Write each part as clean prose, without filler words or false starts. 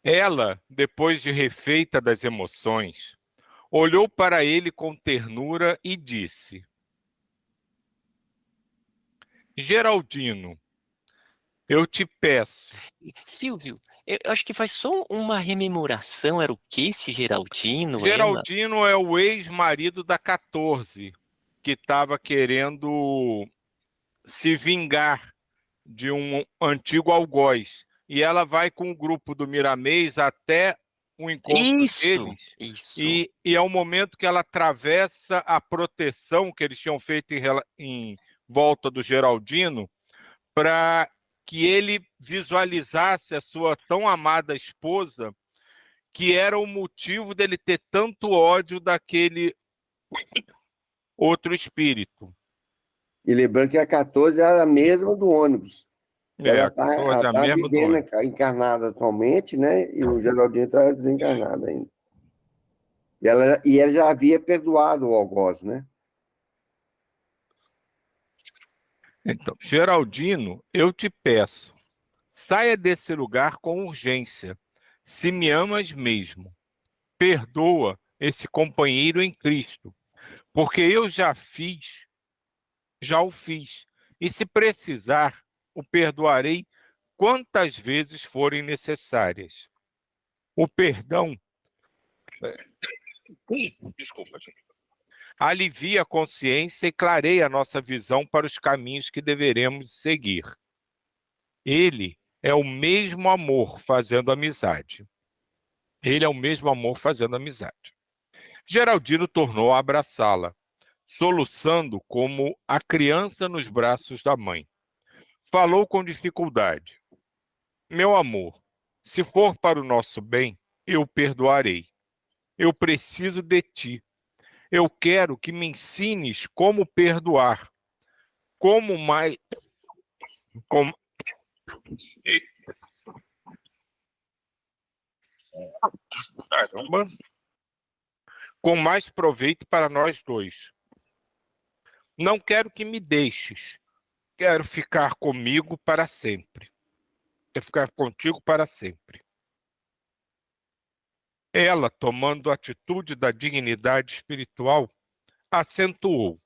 Ela, depois de refeita das emoções, olhou para ele com ternura e disse: Geraldino, eu te peço. Silvio, eu acho que faz só uma rememoração, era o que esse Geraldino, ela? Geraldino é o ex-marido da 14, que estava querendo se vingar de um antigo algoz. E ela vai com o grupo do Miramês até o encontro Isso, deles. isso. E é o momento que ela atravessa a proteção que eles tinham feito em volta do Geraldino para que ele visualizasse a sua tão amada esposa, que era o motivo dele ter tanto ódio daquele outro espírito. E lembrando que a 14 era a mesma do ônibus. É, Ela a está 14 é a mesma do vivendo, ônibus. encarnada atualmente, né? E o Geraldinho está desencarnado ainda. E ela já havia perdoado o algoz, né? Então, Geraldino, eu te peço, saia desse lugar com urgência, se me amas mesmo. Perdoa esse companheiro em Cristo, porque eu já o fiz, e se precisar, o perdoarei quantas vezes forem necessárias. O perdão, desculpa, gente, alivia a consciência e clareia a nossa visão para os caminhos que deveremos seguir. Ele é o mesmo amor fazendo amizade. Ele é o mesmo amor fazendo amizade. Geraldino tornou a abraçá-la, soluçando como a criança nos braços da mãe. Falou com dificuldade: Meu amor, se for para o nosso bem, eu perdoarei. Eu preciso de ti. Eu quero que me ensines como perdoar. Como mais. Como, caramba, com mais proveito para nós dois. Não quero que me deixes. Quero ficar comigo para sempre. Quero ficar contigo para sempre. Ela, tomando a atitude da dignidade espiritual, acentuou: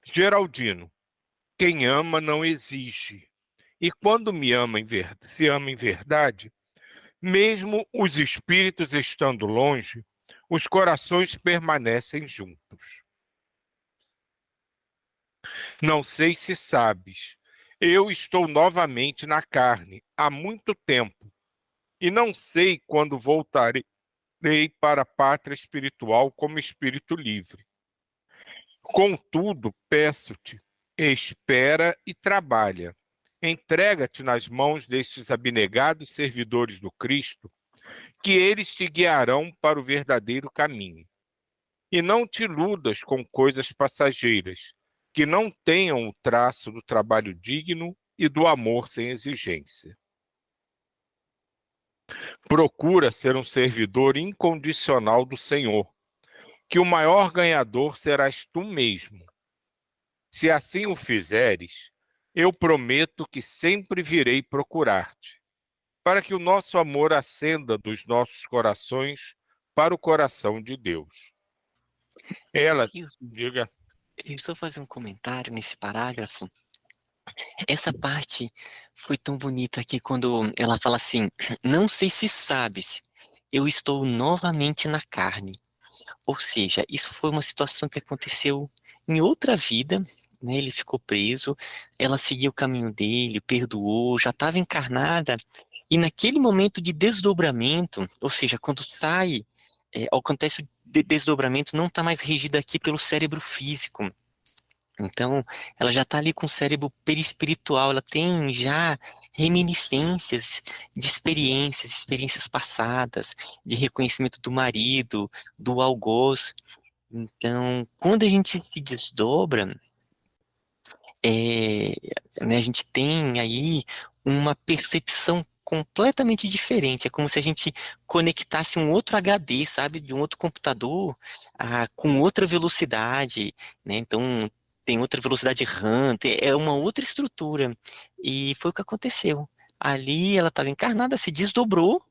Geraldino, quem ama não exige. E quando se ama em verdade, mesmo os espíritos estando longe, os corações permanecem juntos. Não sei se sabes, eu estou novamente na carne há muito tempo e não sei quando voltarei para a pátria espiritual como espírito livre. Contudo, peço-te, espera e trabalha. Entrega-te nas mãos destes abnegados servidores do Cristo, que eles te guiarão para o verdadeiro caminho. E não te iludas com coisas passageiras, que não tenham o traço do trabalho digno e do amor sem exigência. Procura ser um servidor incondicional do Senhor, que o maior ganhador serás tu mesmo. Se assim o fizeres, eu prometo que sempre virei procurar-te, para que o nosso amor ascenda dos nossos corações para o coração de Deus. Ela, Eu, diga, eu só fazer um comentário nesse parágrafo. Essa parte foi tão bonita aqui quando ela fala assim: não sei se sabes, eu estou novamente na carne. Ou seja, isso foi uma situação que aconteceu em outra vida, né? Ele ficou preso, ela seguiu o caminho dele, perdoou, já estava encarnada, e naquele momento de desdobramento, ou seja, quando sai, acontece o desdobramento, não está mais regida aqui pelo cérebro físico. Então, ela já está ali com o cérebro perispiritual, ela tem já reminiscências de experiências passadas, de reconhecimento do marido, do algoz. Então, quando a gente se desdobra, é, né, a gente tem aí uma percepção completamente diferente. É como se a gente conectasse um outro HD, sabe, de um outro computador, com outra velocidade, né? Então, tem outra velocidade RAM, é uma outra estrutura. E foi o que aconteceu. Ali ela estava encarnada, se desdobrou,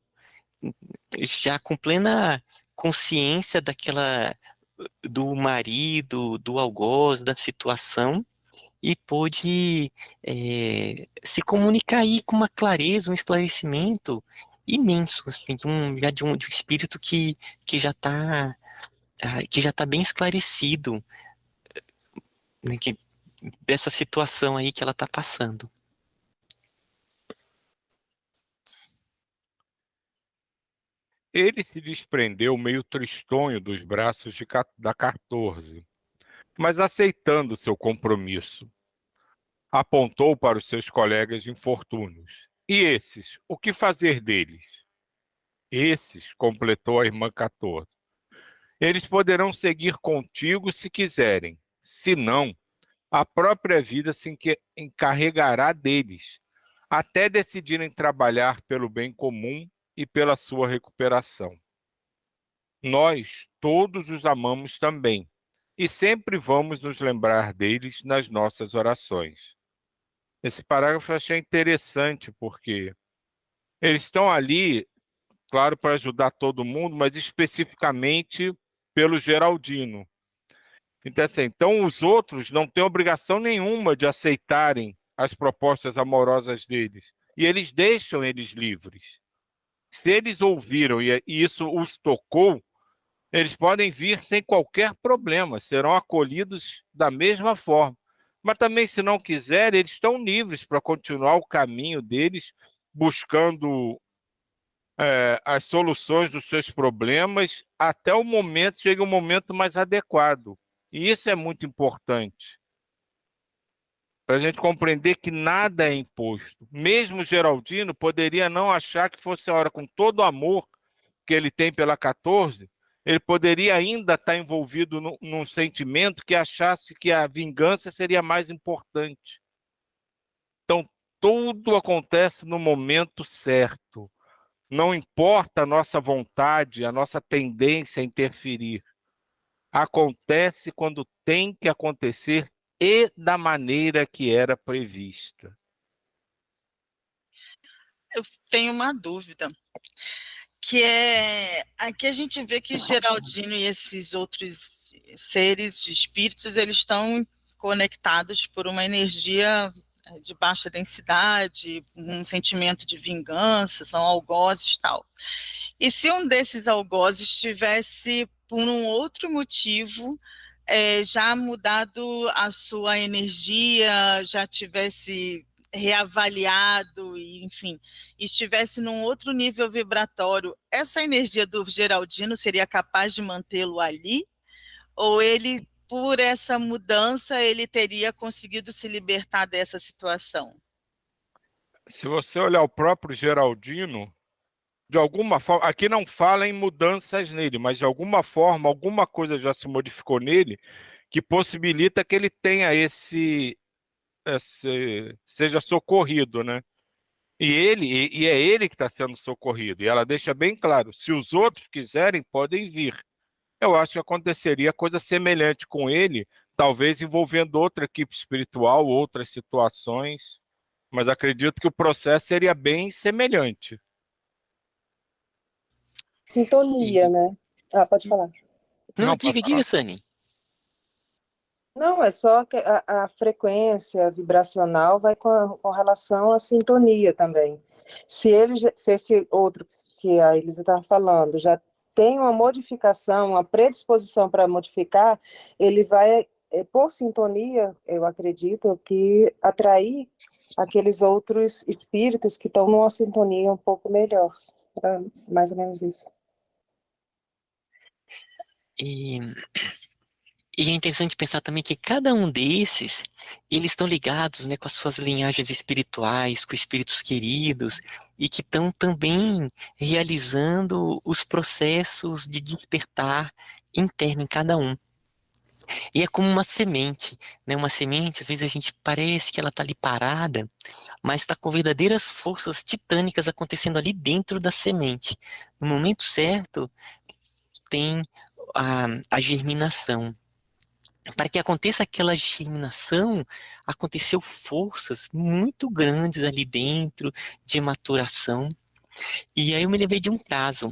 já com plena consciência do marido, do algoz, da situação, e pôde se comunicar aí com uma clareza, um esclarecimento imenso, assim, de um espírito que já está bem esclarecido, né, dessa situação aí que ela está passando. Ele se desprendeu meio tristonho dos braços da 14, mas aceitando seu compromisso. Apontou para os seus colegas de infortúnios. E esses, o que fazer deles? Esses, completou a irmã 14. Eles poderão seguir contigo se quiserem. Se não, a própria vida se encarregará deles, até decidirem trabalhar pelo bem comum e pela sua recuperação. Nós todos os amamos também, e sempre vamos nos lembrar deles nas nossas orações. Esse parágrafo eu achei interessante, porque eles estão ali, claro, para ajudar todo mundo, mas especificamente pelo Geraldino. Então, assim, então, os outros não têm obrigação nenhuma de aceitarem as propostas amorosas deles. E eles deixam eles livres. Se eles ouviram e isso os tocou, eles podem vir sem qualquer problema, serão acolhidos da mesma forma. Mas também, se não quiserem, eles estão livres para continuar o caminho deles, buscando as soluções dos seus problemas, até o momento, chega um momento mais adequado. E isso é muito importante, para a gente compreender que nada é imposto. Mesmo Geraldino poderia não achar que fosse a hora, com todo o amor que ele tem pela 14, ele poderia ainda estar envolvido num sentimento que achasse que a vingança seria mais importante. Então, tudo acontece no momento certo. Não importa a nossa vontade, a nossa tendência a interferir. Acontece quando tem que acontecer e da maneira que era prevista. Eu tenho uma dúvida, que é, aqui a gente vê que Geraldino e esses outros seres, espíritos, eles estão conectados por uma energia de baixa densidade, um sentimento de vingança, são algozes e tal. E se um desses algozes tivesse, por um outro motivo, já mudado a sua energia, já tivesse reavaliado, e, enfim, estivesse num outro nível vibratório, essa energia do Geraldino seria capaz de mantê-lo ali? Ou ele, por essa mudança, ele teria conseguido se libertar dessa situação? Se você olhar o próprio Geraldino, de alguma forma, aqui não fala em mudanças nele, mas de alguma forma, alguma coisa já se modificou nele que possibilita que ele tenha seja socorrido, né? E é ele que está sendo socorrido. E ela deixa bem claro, se os outros quiserem, podem vir. Eu acho que aconteceria coisa semelhante com ele, talvez envolvendo outra equipe espiritual, outras situações, mas acredito que o processo seria bem semelhante. Sintonia, né? Ah, pode falar. Não, pode diga, falar. Sani. Não, é só que a frequência vibracional vai com relação à sintonia também. Se esse outro que a Elisa estava falando já tem uma modificação, uma predisposição para modificar, ele vai, por sintonia, eu acredito, que atrair aqueles outros espíritos que estão numa sintonia um pouco melhor. Mais ou menos isso. E é interessante pensar também que cada um desses, eles estão ligados, né, com as suas linhagens espirituais, com espíritos queridos, e que estão também realizando os processos de despertar interno em cada um. E é como uma semente, né? Uma semente, às vezes a gente parece que ela está ali parada, mas está com verdadeiras forças titânicas acontecendo ali dentro da semente. No momento certo, tem a germinação. Para que aconteça aquela germinação, aconteceu forças muito grandes ali dentro, de maturação, E aí eu me lembrei de um caso,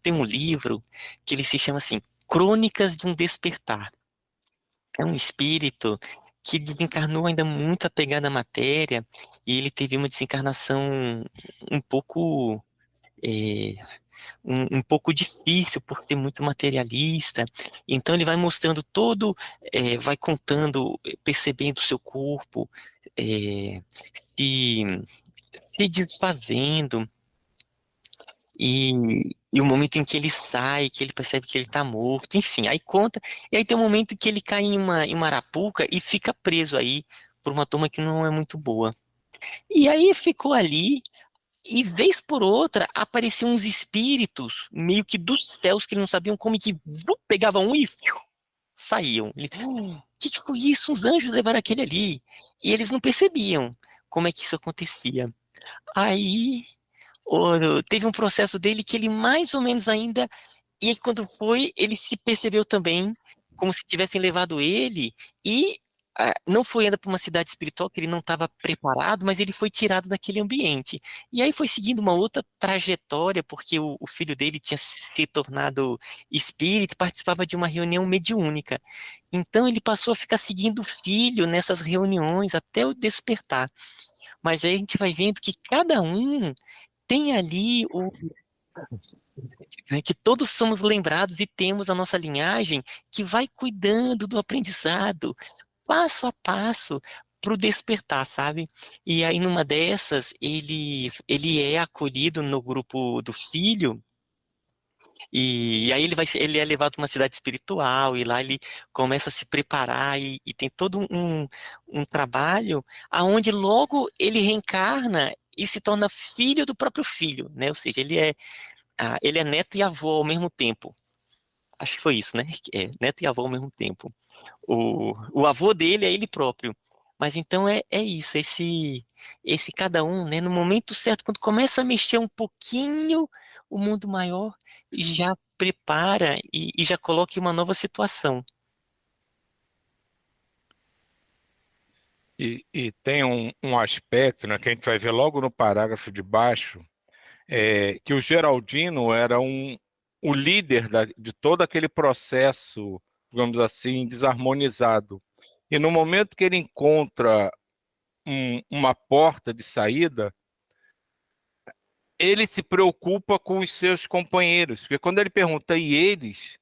tem um livro que ele se chama assim, Crônicas de um Despertar. É um espírito que desencarnou ainda muito apegado à matéria, e ele teve uma desencarnação um pouco, é, um pouco difícil por ser muito materialista. Então ele vai mostrando vai contando, percebendo o seu corpo, é, se, se desfazendo, e o momento em que ele sai, que ele percebe que ele está morto, enfim, aí conta, e aí tem um momento que ele cai em uma arapuca e fica preso aí por uma turma que não é muito boa. E aí ficou ali, e vez por outra apareciam uns espíritos, meio que dos céus, que eles não sabiam como, que pegavam um e saíam. Ele, que foi isso? Os anjos levaram aquele ali. E eles não percebiam como é que isso acontecia. Aí teve um processo dele que ele mais ou menos ainda. E aí, quando foi, ele se percebeu também como se tivessem levado ele. E não foi ainda para uma cidade espiritual, que ele não estava preparado, mas ele foi tirado daquele ambiente. E aí foi seguindo uma outra trajetória, porque o filho dele tinha se tornado espírito, participava de uma reunião mediúnica. Então ele passou a ficar seguindo o filho nessas reuniões até o despertar. Mas aí a gente vai vendo que cada um tem ali né, que todos somos lembrados e temos a nossa linhagem que vai cuidando do aprendizado, passo a passo, para o despertar, sabe? E aí, numa dessas, ele é acolhido no grupo do filho, e aí ele é levado para uma cidade espiritual, e lá ele começa a se preparar, e tem todo um trabalho, aonde logo ele reencarna e se torna filho do próprio filho, né? Ou seja, ele é neto e avô ao mesmo tempo. Acho que foi isso, né? É, neto e avô ao mesmo tempo. O avô dele é ele próprio. Mas então é isso, esse cada um, né? No momento certo, quando começa a mexer um pouquinho o mundo maior, já prepara e já coloca em uma nova situação. E tem um aspecto, né, que a gente vai ver logo no parágrafo de baixo, que o Geraldino era o líder de todo aquele processo, digamos assim, desarmonizado. E no momento que ele encontra uma porta de saída, ele se preocupa com os seus companheiros, porque quando ele pergunta, e eles?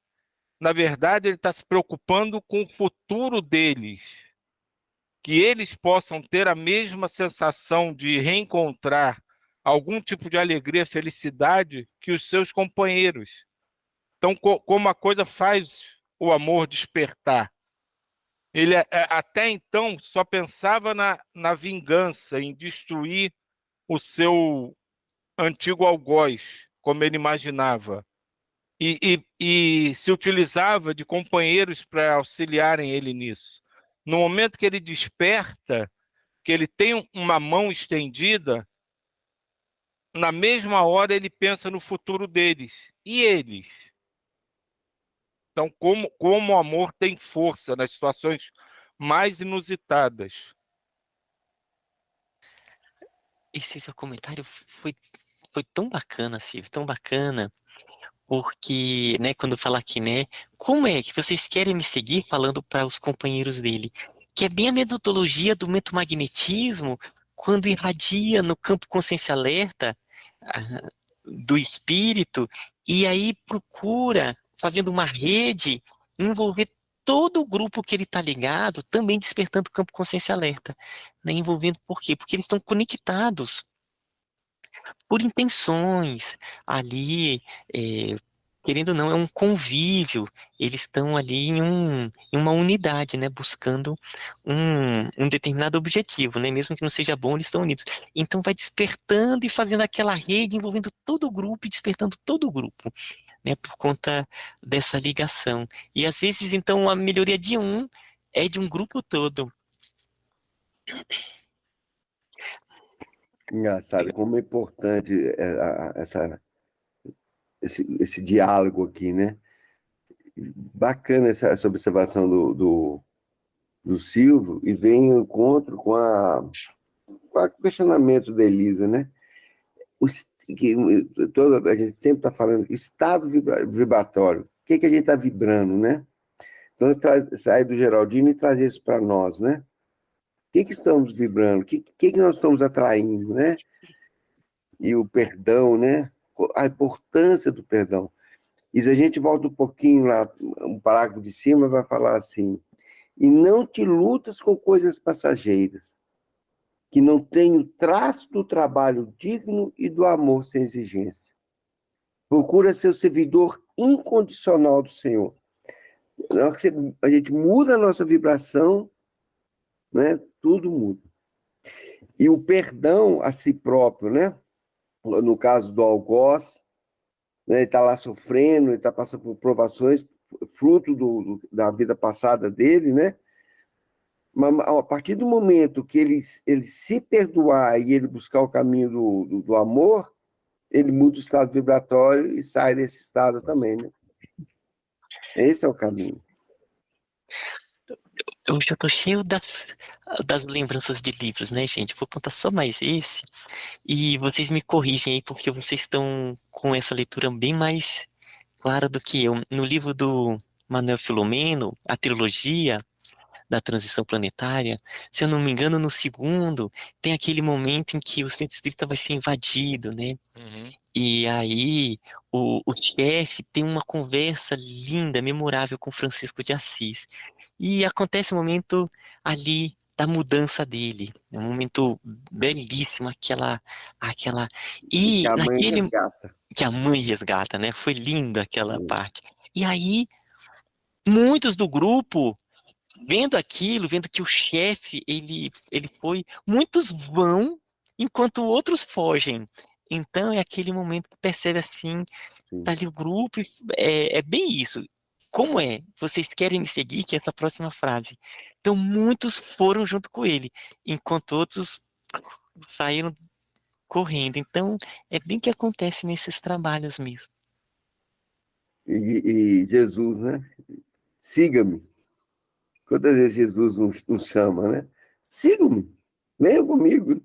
Na verdade, ele está se preocupando com o futuro deles, que eles possam ter a mesma sensação de reencontrar algum tipo de alegria, felicidade que os seus companheiros. Então, como a coisa faz o amor despertar. Ele até então só pensava na vingança, em destruir o seu antigo algoz, como ele imaginava. E se utilizava de companheiros para auxiliarem ele nisso. No momento que ele desperta, que ele tem uma mão estendida, na mesma hora ele pensa no futuro deles. E eles? Então, como o amor tem força nas situações mais inusitadas. Esse seu comentário foi tão bacana, Silvio, tão bacana, porque, né, quando fala aqui, né, como é que vocês querem me seguir falando para os companheiros dele? Que é bem a metodologia do metomagnetismo, quando irradia no campo consciência alerta do espírito, e aí procura, fazendo uma rede, envolver todo o grupo que ele está ligado, também despertando o campo consciência alerta, né, envolvendo por quê? Porque eles estão conectados por intenções ali, é, querendo ou não, é um convívio, eles estão ali em uma unidade, né, buscando um determinado objetivo, né, mesmo que não seja bom, eles estão unidos. Então vai despertando e fazendo aquela rede, envolvendo todo o grupo e despertando todo o grupo, né, por conta dessa ligação. E às vezes, então, a melhoria de um é de um grupo todo. Engraçado, como é importante esse diálogo aqui, né? Bacana essa observação do Silvio, e vem em encontro com o questionamento da Elisa, né? a gente sempre está falando estado vibratório. O que a gente está vibrando, né? Então, sair do Geraldino e trazer isso para nós, né? O que estamos vibrando? O que nós estamos atraindo, né? E o perdão, né? A importância do perdão. E se a gente volta um pouquinho lá, um parágrafo de cima, vai falar assim: e não te lutas com coisas passageiras, que não tem o traço do trabalho digno e do amor sem exigência. Procura ser o servidor incondicional do Senhor. Na hora que a gente muda a nossa vibração, né, tudo muda. E o perdão a si próprio, né? No caso do algoz, né, ele está lá sofrendo, ele está passando por provações, fruto da vida passada dele, né? Mas a partir do momento que ele se perdoar e ele buscar o caminho do amor, ele muda o estado vibratório e sai desse estado também, né? Esse é o caminho. Eu já tô cheio das lembranças de livros, né, gente? Vou contar só mais esse. E vocês me corrigem aí, porque vocês estão com essa leitura bem mais clara do que eu. No livro do Manuel Filomeno, a trilogia da transição planetária, se eu não me engano, no segundo, tem aquele momento em que o centro espírita vai ser invadido, né? Uhum. E aí o chefe tem uma conversa linda, memorável com Francisco de Assis. E acontece um momento ali da mudança dele. É um momento belíssimo, aquela... Que E a mãe naquele... resgata. Que a mãe resgata, né? Foi linda aquela parte. E aí, muitos do grupo, vendo aquilo, vendo que o chefe, ele foi... Muitos vão, enquanto outros fogem. Então, é aquele momento que percebe assim, tá ali o grupo, é bem isso. Como é? Vocês querem me seguir? Que é essa próxima frase. Então, muitos foram junto com ele, enquanto outros saíram correndo. Então, é bem o que acontece nesses trabalhos mesmo. E Jesus, né? Siga-me. Quantas vezes Jesus nos chama, né? Siga-me. Venha comigo.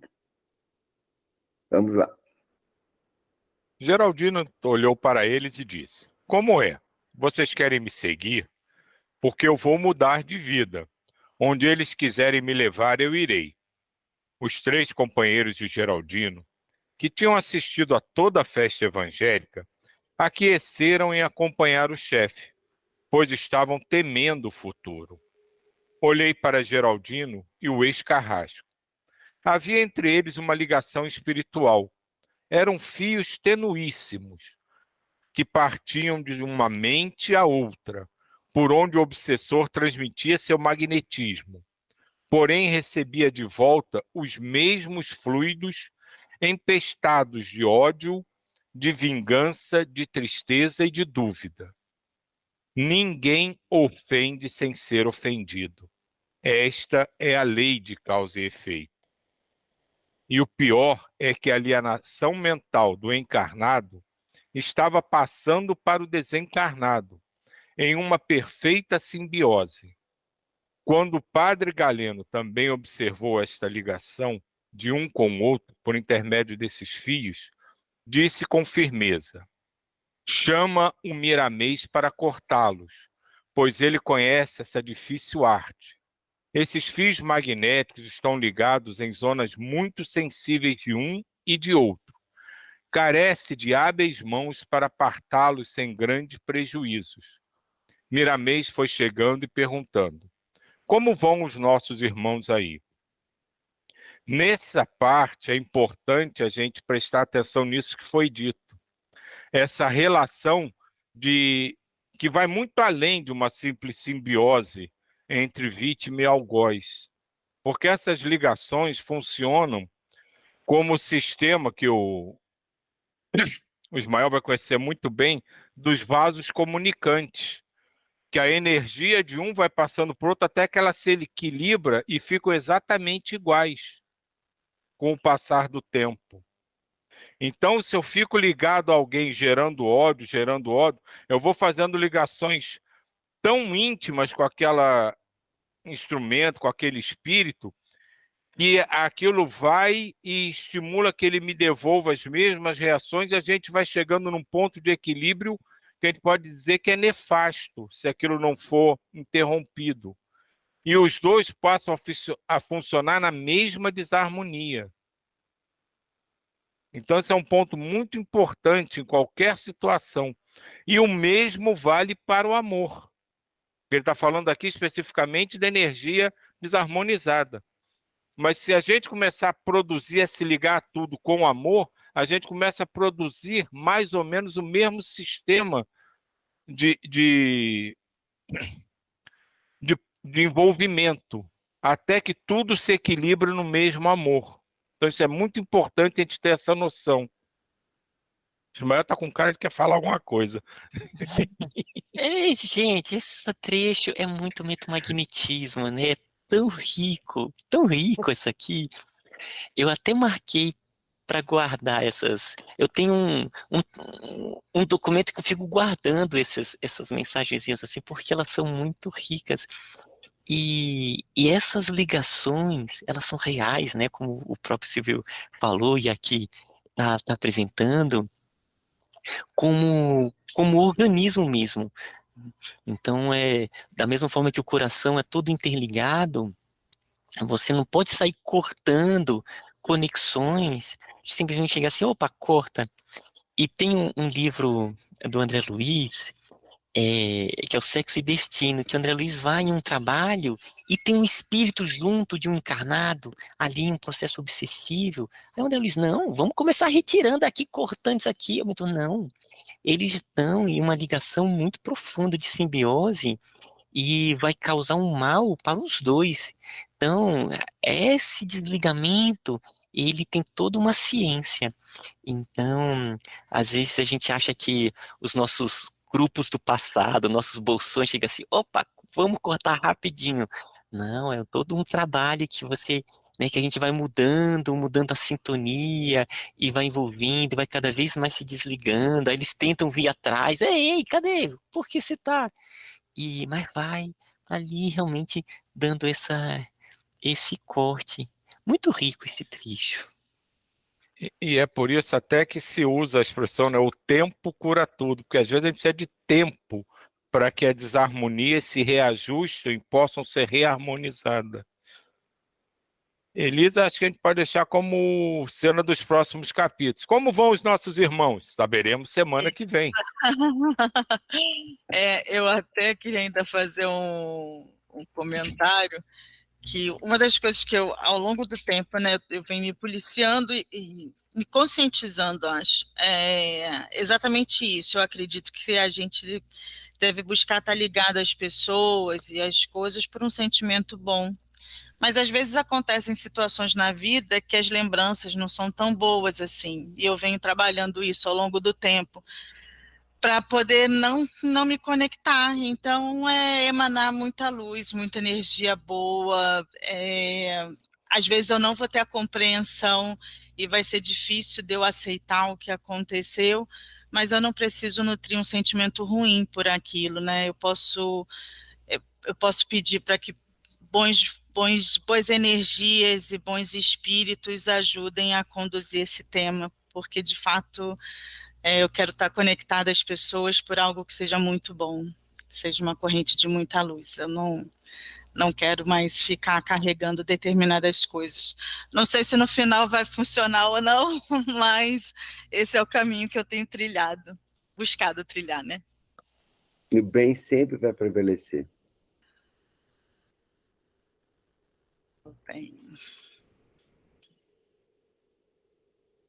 Vamos lá. Geraldino olhou para eles e disse: como é? Vocês querem me seguir? Porque eu vou mudar de vida. Onde eles quiserem me levar, eu irei. Os 3 companheiros de Geraldino, que tinham assistido a toda a festa evangélica, aqueceram em acompanhar o chefe, pois estavam temendo o futuro. Olhei para Geraldino e o ex-carrasco. Havia entre eles uma ligação espiritual. Eram fios tenuíssimos, que partiam de uma mente a outra, por onde o obsessor transmitia seu magnetismo, porém recebia de volta os mesmos fluidos empestados de ódio, de vingança, de tristeza e de dúvida. Ninguém ofende sem ser ofendido. Esta é a lei de causa e efeito. E o pior é que a alienação mental do encarnado estava passando para o desencarnado, em uma perfeita simbiose. Quando o padre Galeno também observou esta ligação de um com o outro, por intermédio desses fios, disse com firmeza: chama o Miramês para cortá-los, pois ele conhece essa difícil arte. Esses fios magnéticos estão ligados em zonas muito sensíveis de um e de outro. Carece de hábeis mãos para apartá-los sem grandes prejuízos. Miramês foi chegando e perguntando: como vão os nossos irmãos aí? Nessa parte, é importante a gente prestar atenção nisso que foi dito. Essa relação que vai muito além de uma simples simbiose entre vítima e algoz. Porque essas ligações funcionam como o sistema que o Ismael vai conhecer muito bem, dos vasos comunicantes, que a energia de um vai passando para o outro até que ela se equilibra e ficam exatamente iguais com o passar do tempo. Então, se eu fico ligado a alguém gerando ódio, eu vou fazendo ligações tão íntimas com aquele instrumento, com aquele espírito, que aquilo vai e estimula que ele me devolva as mesmas reações, e a gente vai chegando num ponto de equilíbrio que a gente pode dizer que é nefasto, se aquilo não for interrompido. E os dois passam a funcionar na mesma desarmonia. Então, esse é um ponto muito importante em qualquer situação. E o mesmo vale para o amor. Ele está falando aqui especificamente da energia desarmonizada. Mas se a gente começar a produzir, a se ligar a tudo com amor, a gente começa a produzir mais ou menos o mesmo sistema de, de envolvimento, até que tudo se equilibre no mesmo amor. Então, isso é muito importante a gente ter essa noção. Ismael está com cara de que quer falar alguma coisa. Gente, esse trecho é muito metamagnetismo, né? É tão rico isso aqui. Eu até marquei para guardar essas. Eu tenho um documento que eu fico guardando essas mensagenzinhas assim, porque elas são muito ricas. E essas ligações, elas são reais, né? Como o próprio Silvio falou e aqui tá apresentando, como organismo mesmo. Então, da mesma forma que o coração é todo interligado, você não pode sair cortando conexões, simplesmente chegar assim, opa, corta. E tem um livro do André Luiz, que é o Sexo e Destino, que o André Luiz vai em um trabalho e tem um espírito junto de um encarnado, ali em um processo obsessivo. Aí o André Luiz, não, vamos começar retirando aqui, cortando isso aqui. Eu muito, não, eles estão em uma ligação muito profunda de simbiose e vai causar um mal para os dois. Então, esse desligamento, ele tem toda uma ciência. Então, às vezes a gente acha que os nossos grupos do passado, nossos bolsões, chegam assim, opa, vamos cortar rapidinho. Não, é todo um trabalho que você, né, que a gente vai mudando a sintonia, e vai envolvendo, vai cada vez mais se desligando, aí eles tentam vir atrás, ei, cadê? Por que você tá? Mas vai ali realmente dando esse corte. Muito rico esse trecho. E é por isso até que se usa a expressão, né, o tempo cura tudo, porque às vezes a gente precisa de tempo para que as desarmonias se reajustem e possam ser reharmonizadas. Elisa, acho que a gente pode deixar como cena dos próximos capítulos. Como vão os nossos irmãos? Saberemos semana que vem. Eu até queria ainda fazer um comentário, que uma das coisas que eu, ao longo do tempo, né, eu venho me policiando e me conscientizando, acho, é exatamente isso. Eu acredito que a gente deve buscar estar ligado às pessoas e às coisas por um sentimento bom. Mas às vezes acontecem situações na vida que as lembranças não são tão boas assim, e eu venho trabalhando isso ao longo do tempo para poder não me conectar. Então, emanar muita luz, muita energia boa. Às vezes eu não vou ter a compreensão e vai ser difícil de eu aceitar o que aconteceu, mas eu não preciso nutrir um sentimento ruim por aquilo, né? Eu posso pedir para que boas energias e bons espíritos ajudem a conduzir esse tema, porque de fato eu quero estar conectada às pessoas por algo que seja muito bom, que seja uma corrente de muita luz. Eu não quero mais ficar carregando determinadas coisas. Não sei se no final vai funcionar ou não, mas esse é o caminho que eu tenho trilhado, buscado trilhar, né? E o bem sempre vai prevalecer. Bem.